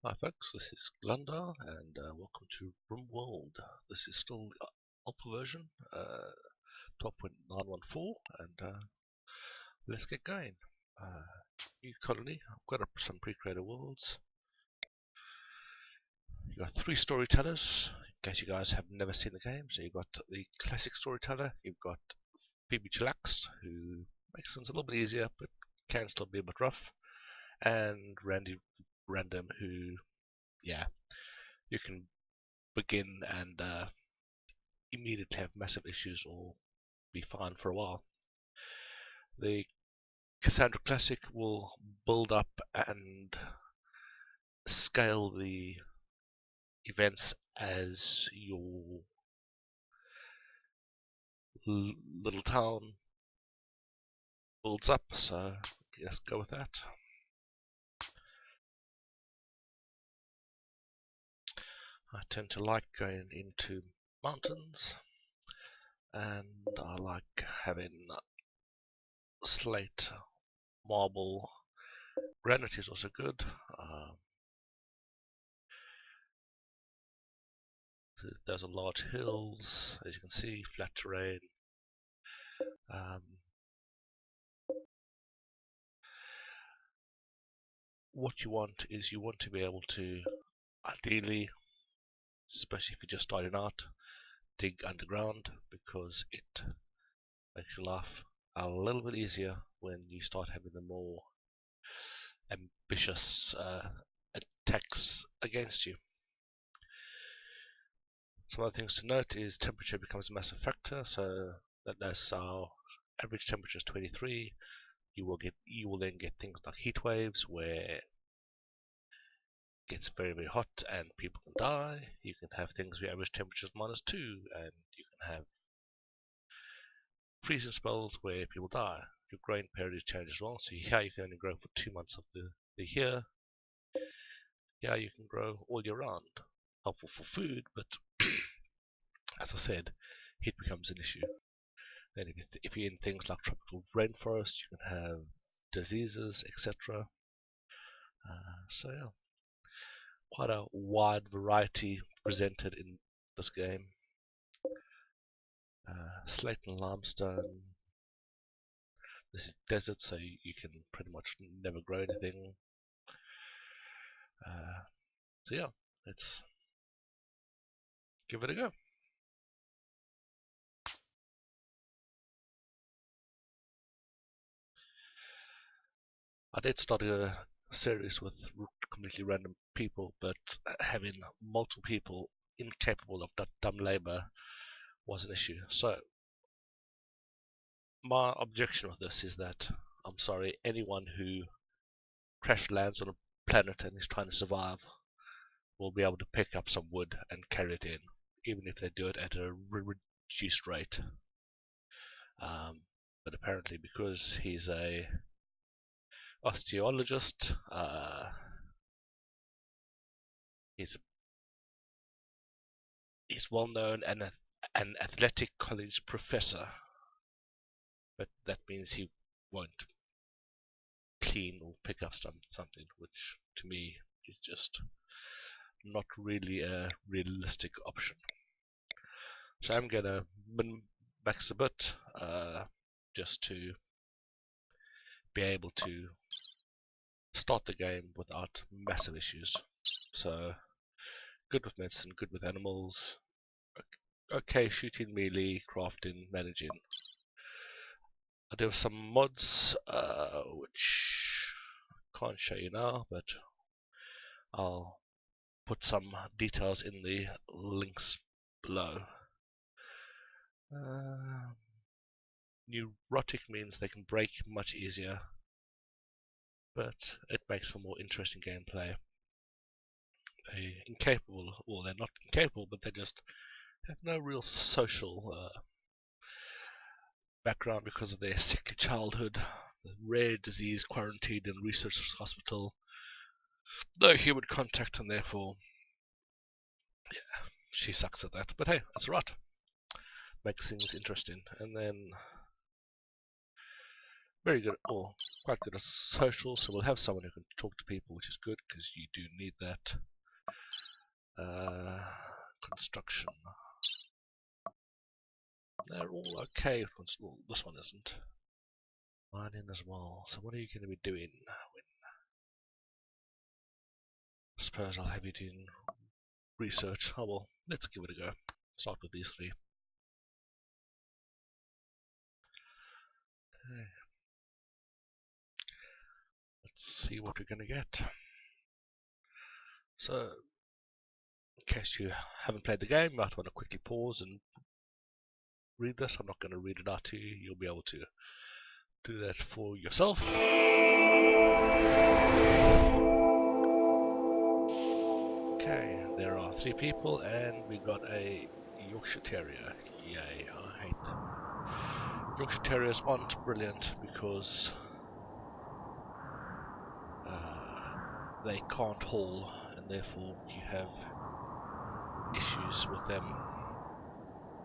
Hi folks, this is Glundar and welcome to Rimworld. This is still the alpha version, 12.914, and let's get going. New colony, I've got up some pre-created worlds. You've got 3 storytellers, in case you guys have never seen the game. So you've got the Classic Storyteller, you've got Phoebe Chillax, who makes things a little bit easier, but can still be a bit rough, and Randy Random, who, yeah, you can begin and immediately have massive issues or be fine for a while. The Cassandra Classic will build up and scale the events as your little town builds up, so let's go with that. I tend to like going into mountains, and I like having slate, marble. Granite is also good. Those are large hills, as you can see, flat terrain. What you want is you want to be able to, ideally, especially if you're just starting out, dig underground, because it makes your life a little bit easier when you start having the more ambitious attacks against you. Some other things to note is temperature becomes a massive factor, so that's our average temperature is 23. You will then get things like heat waves where it gets very, very hot and people can die. You can have things where average temperature is -2, and you can have freezing spells where people die. Your growing periods change as well, so here you can only grow for 2 months of the year. Here you can grow all year round. Helpful for food, but as I said, heat becomes an issue. Then if you're in things like tropical rainforest, you can have diseases, etc. So yeah, quite a wide variety presented in this game. Slate and limestone. This is desert, so you can pretty much never grow anything. So yeah, let's give it a go. I did start a series with completely random people, but having multiple people incapable of that dumb labor was an issue. So my objection with this is that, I'm sorry, anyone who crash lands on a planet and is trying to survive will be able to pick up some wood and carry it in, even if they do it at a reduced rate. But apparently, because he's a osteologist, he's well known and an athletic college professor, but that means he won't clean or pick up something, which to me is just not really a realistic option. So I'm gonna min-max a bit, just to be able to start the game without massive issues. So good with medicine, good with animals, okay shooting, melee, crafting, managing. I do have some mods, which I can't show you now, but I'll put some details in the links below. Neurotic means they can break much easier, but it makes for more interesting gameplay. They're incapable, or they're not incapable, but they just have no real social background because of their sickly childhood, rare disease, quarantined in research hospital, no human contact, and therefore, yeah, she sucks at that. But hey, that's right. Makes things interesting. And then very good, or quite good at social, so we'll have someone who can talk to people, which is good, because you do need that. Construction. They're all okay. Well, this one isn't. Mining as well. So what are you going to be doing? I suppose I'll have you doing research. Oh well, let's give it a go. Start with these three. Okay. Let's see what we're going to get. So, in case you haven't played the game, you might want to quickly pause and read this. I'm not going to read it out to you. You'll be able to do that for yourself. Okay, there are 3 people, and we got a Yorkshire Terrier. Yay, I hate them. Yorkshire Terriers aren't brilliant because they can't haul, and therefore you have issues with them,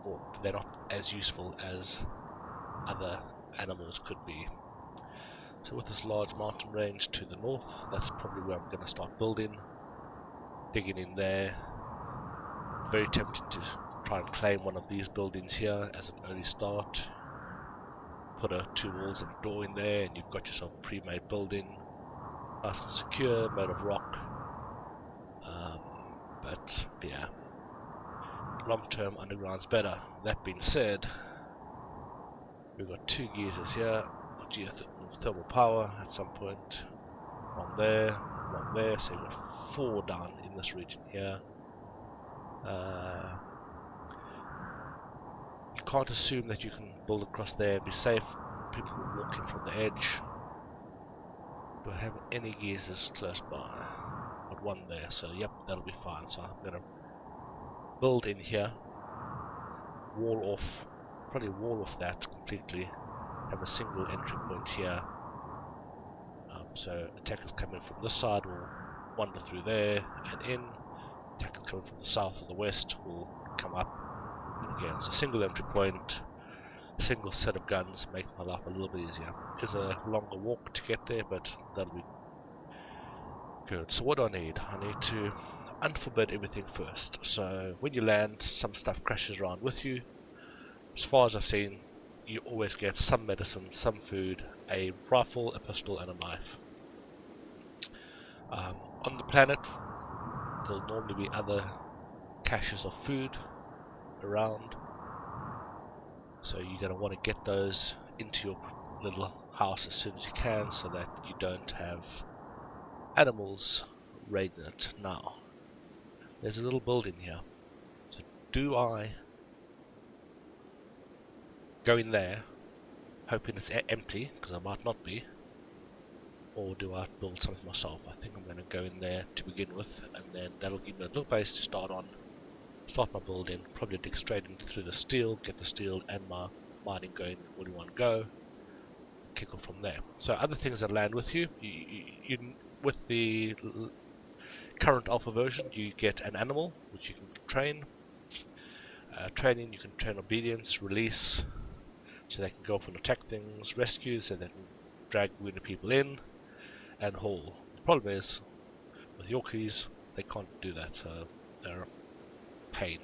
or they're not as useful as other animals could be. So with this large mountain range to the north, that's probably where I'm going to start building, digging in there. Very tempting to try and claim one of these buildings here as an early start. Put 2 walls and a door in there, and you've got yourself a pre-made building, nice and secure, made of rock. But yeah, long-term underground's better. That being said, we've got 2 geysers here for geothermal power at some point. One there, so you've got 4 down in this region here. You can't assume that you can build across there and be safe. People will walk in from the edge. Do I have any geysers close by? Got 1 there, so yep, that'll be fine. So I'm gonna build in here, wall off, probably wall off that completely, have a single entry point here. So attackers coming from this side will wander through there and in. Attackers coming from the south or the west will come up. And again, it's a single entry point, single set of guns, making my life a little bit easier. It's a longer walk to get there, but that'll be good. So what do I need? I need to unforbid everything first. So when you land, some stuff crashes around with you. As far as I've seen, you always get some medicine, some food, a rifle, a pistol, and a knife. On the planet, there'll normally be other caches of food around, so you're going to want to get those into your little house as soon as you can, so that you don't have animals raiding it. Now, there's a little building here. So do I go in there hoping it's empty, because I might not be, or do I build something myself? I think I'm going to go in there to begin with, and then that'll give me a little base to start on. Start my building, probably dig straight into through the steel, get the steel and my mining going in one go, kick off from there. So other things that land with you, with the current alpha version, you get an animal which you can train. Training, you can train obedience, release, so they can go off and attack things, rescue, so they can drag wounded people in, and haul. The problem is, with Yorkies, they can't do that, so they're a pain.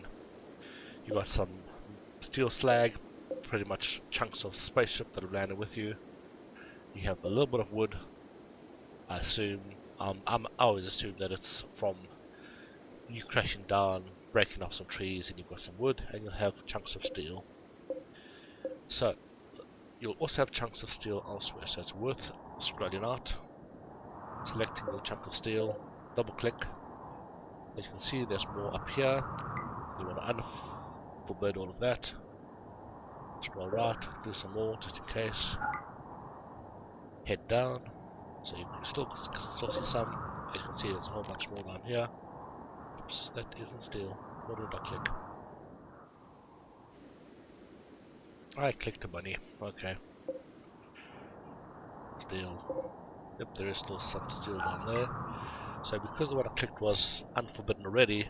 You got some steel slag, pretty much chunks of spaceship that have landed with you. You have a little bit of wood. I assume, I always assume that it's from you crashing down, breaking off some trees, and you've got some wood, and you'll have chunks of steel. So you'll also have chunks of steel elsewhere, so it's worth scrolling out, selecting your chunk of steel, double click. As you can see, there's more up here. You want to unforbid all of that. Scroll right, do some more just in case. Head down, so you can still see some. As you can see, there's a whole bunch more down here. Oops, that isn't steel. What did I click? I clicked a bunny. Okay. Steel. Yep, there is still some steel down there. So because the one I clicked was unforbidden already,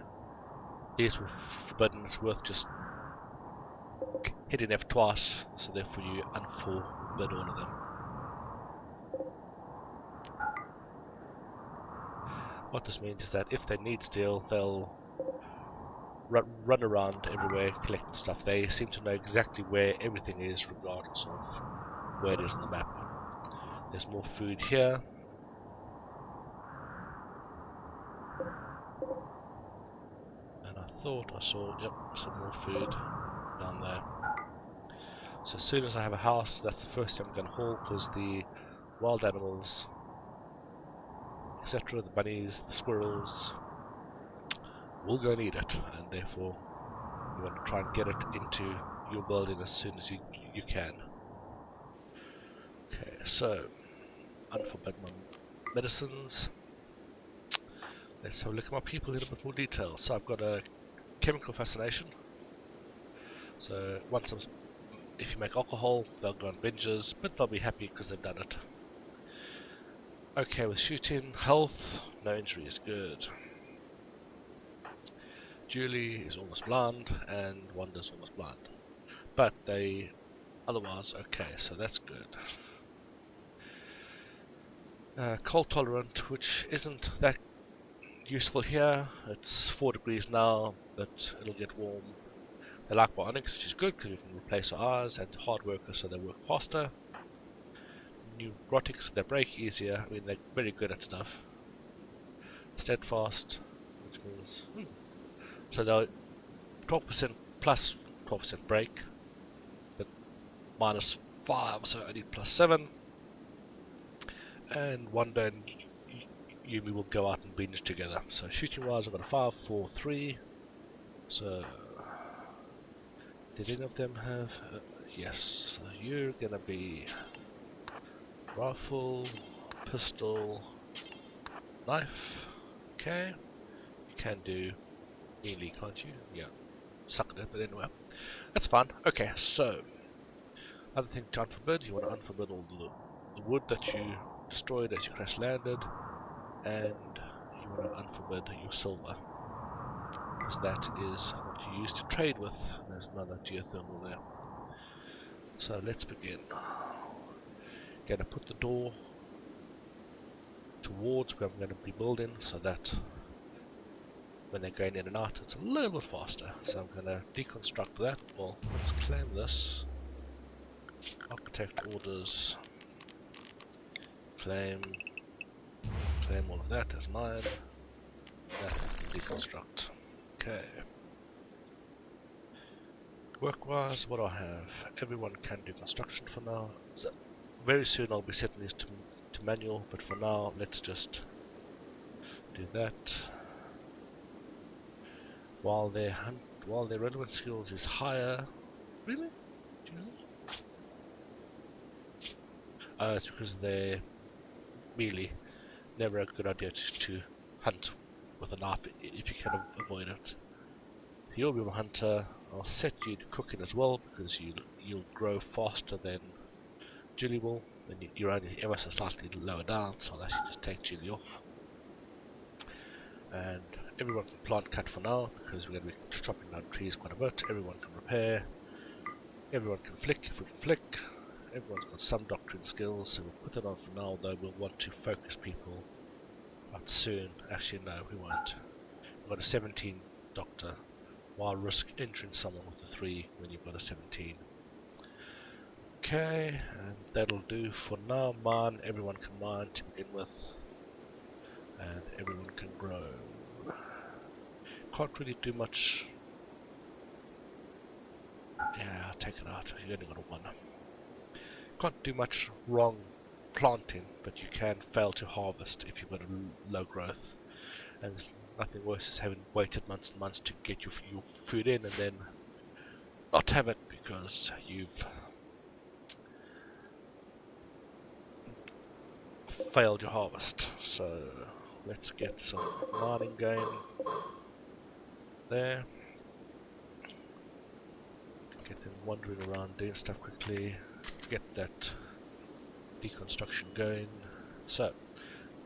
these were forbidden. It's worth just hitting F twice, so therefore you unforbid all of them. What this means is that if they need steel, they'll run around everywhere collecting stuff. They seem to know exactly where everything is, regardless of where it is on the map. There's more food here. And I thought I saw, yep, some more food down there. So as soon as I have a house, that's the first thing I'm going to haul, because the wild animals, etc., the bunnies, the squirrels, will go need it, and therefore you want to try and get it into your building as soon as you can. Okay, so unforbidden medicines. Let's have a look at my people in a bit more detail. So I've got a chemical fascination. So if you make alcohol, they'll go on binges, but they'll be happy because they've done it. Okay, with shooting, health, no injury is good. Julie is almost blind, and Wanda's almost blind. But they otherwise okay, so that's good. Cold tolerant, which isn't that useful here. It's 4 degrees now, but it'll get warm. They like bionics, which is good because we can replace our eyes, and hard workers, so they work faster. Neurotics, they break easier. I mean, they're very good at stuff. Steadfast, which means so they'll 12% plus 12% break, but -5, so only +7. And Wanda and Yumi will go out and binge together. So shooting wise, I've got a 5, 4, 3. So did any of them have? Yes. So you're gonna be rifle, pistol, knife. Okay. You can do melee, can't you? Yeah. Sucked it, but anyway, that's fine. Okay. So other thing to unforbid, you want to unforbid all the wood that you destroyed as you crash landed, and you want to unforbid your silver, because that is what you use to trade with. There's another geothermal there. So let's begin. Going to put the door towards where I'm going to be building, so that when they're going in and out, it's a little bit faster. So I'm going to deconstruct that. Well, let's claim this. Architect orders. Claim all of that as mine. That deconstruct. Okay. Work-wise, what do I have? Everyone can do construction for now. So very soon I'll be setting these to manual, but for now let's just do that. While their relevant skills is higher. Really? Do you know? It's because they're melee. Never a good idea to hunt with a knife if you can avoid it. You'll be a hunter. I'll set you to cooking as well, because you'll grow faster than Julie will. Then you're only ever so slightly lower down, so I'll actually just take Julie off. And everyone can plant cut for now, because we're going to be chopping down trees quite a bit. Everyone can repair. Everyone can flick if we can flick. Everyone's got some doctrine skills, so we'll put that on for now, though we'll want to focus people out soon. Actually, no, we won't. We've got a 17 doctor. Why risk entering someone with a 3 when you've got a 17? Okay, and that'll do for now. Mine, everyone can mine to begin with, and everyone can grow. Can't really do much. Yeah, I'll take it out. You only got 1. Can't do much wrong planting, but you can fail to harvest if you've got a low growth. And there's nothing worse as having waited months and months to get your food in, and then not have it because you've failed your harvest. So let's get some mining going there. Get them wandering around doing stuff quickly. Get that deconstruction going. So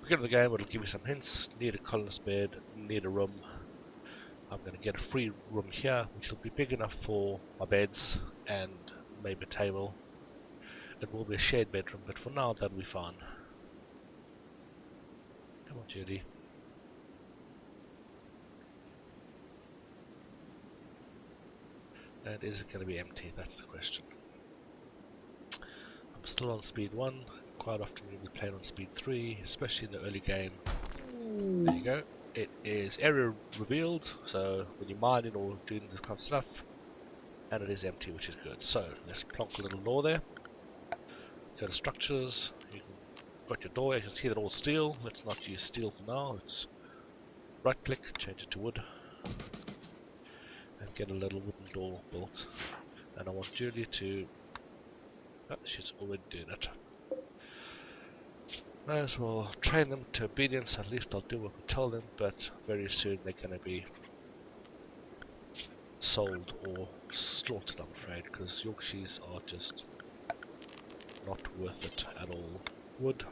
beginning of the game, it'll give you some hints. Need a colonist bed, need a room. I'm going to get a free room here, which will be big enough for my beds and maybe a table. It will be a shared bedroom, but for now that'll be fine. Come on, Judy. And is it going to be empty? That's the question. I'm still on speed 1. Quite often you'll be playing on speed 3, especially in the early game. There you go. It is area revealed, so when you're mining or doing this kind of stuff, and it is empty, which is good. So let's plonk a little door there. Go to structures. Got your door. You can see that all steel. Let's not use steel for now. Let's right click, change it to wood, and get a little wooden door built. And I want Julie to... Oh, she's already doing it. May as well train them to obedience. At least I'll do what we tell them, but very soon they're going to be sold or slaughtered, I'm afraid, because Yorkshies are just not worth it at all. Wood.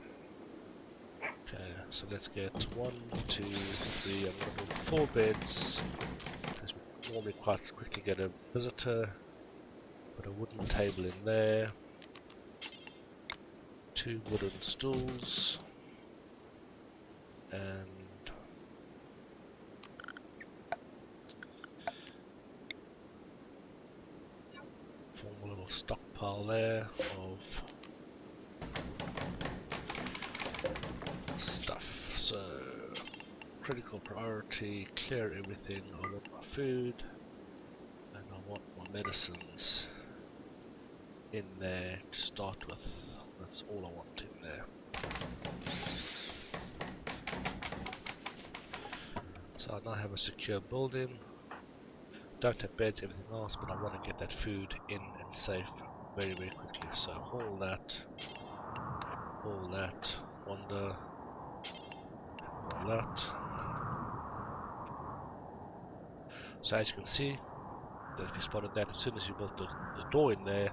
Okay, so let's get 1, 2, 3, I'm going to build 4 beds, because we normally quite quickly get a visitor. Put a wooden table in there, 2 wooden stools, and form a little stockpile there of stuff. So critical priority, clear everything. I want my food and I want my medicines in there to start with. That's all I want in there. So I now have a secure building. Don't have beds, everything else, but I want to get that food in and safe very, very quickly. So all that, wander, all that. So as you can see, that if you spotted that, as soon as you built the door in there,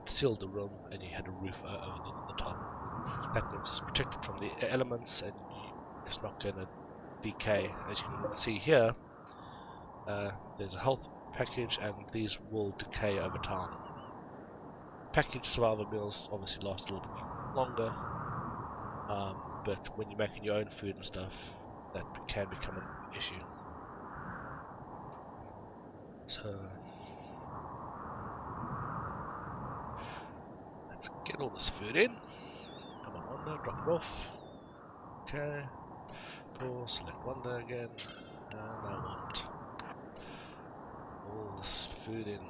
it sealed the room and you had a roof over the top. That means it's protected from the elements and it's not going to decay. As you can see here, there's a health package and these will decay over time. Packaged survival meals obviously last a little bit longer, but when you're making your own food and stuff, that can become an issue. So let's get all this food in. Come on, Wanda, drop it off. Okay, pause, select Wanda again, and I want all this food in.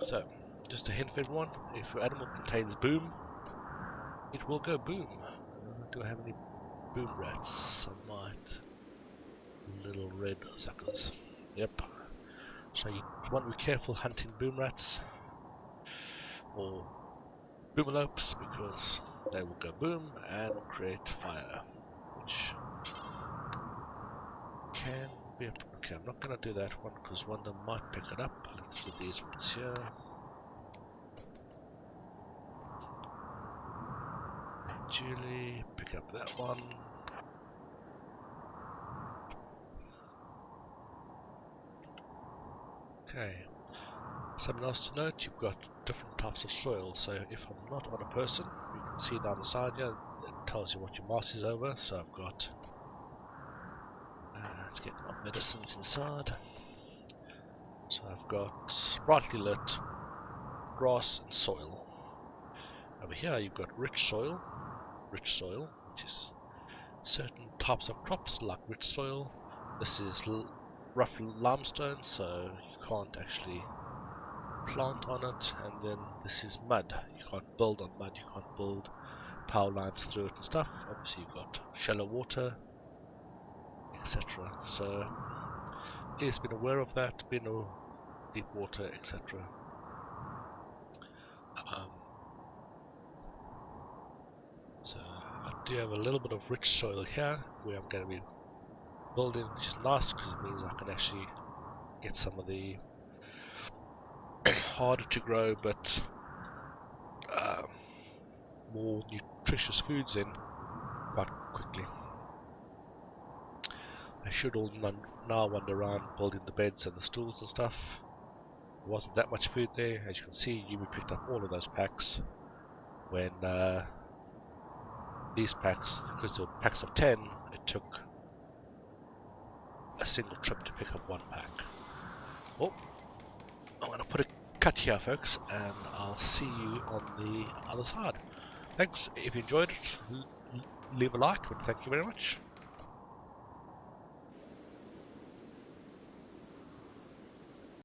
So, just a hint for everyone, if your animal contains boom, it will go boom. Do I have any boom rats? I might. Little red suckers. Yep. So you want to be careful hunting boom rats or boomalopes because they will go boom and will create fire, which can be a problem. Okay, I'm not going to do that one because Wanda might pick it up. Let's do these ones here. And Julie, pick up that one. Okay. Something else to note, you've got different types of soil. So if I'm not on a person, you can see down the side here, it tells you what your mouse is over. So I've got, let's get my medicines inside. So I've got brightly lit grass and soil. Over here you've got rich soil, which is certain types of crops like rich soil. This is rough limestone, so you can't actually plant on it. And then this is mud. You can't build on mud. You can't build power lines through it and stuff. Obviously you've got shallow water, etc. So he's been aware of that, been a deep water, etc. So I do have a little bit of rich soil here where I'm going to be building, which is nice because it means I can actually get some of the harder to grow but more nutritious foods in quite quickly. I should all now wander around building the beds and the stools and stuff. There wasn't that much food there. As you can see, Yumi picked up all of those packs when these packs, because they were packs of 10, it took a single trip to pick up one pack. Oh, I'm going to put a cut here, folks, and I'll see you on the other side. Thanks. If you enjoyed it, leave a like, but thank you very much.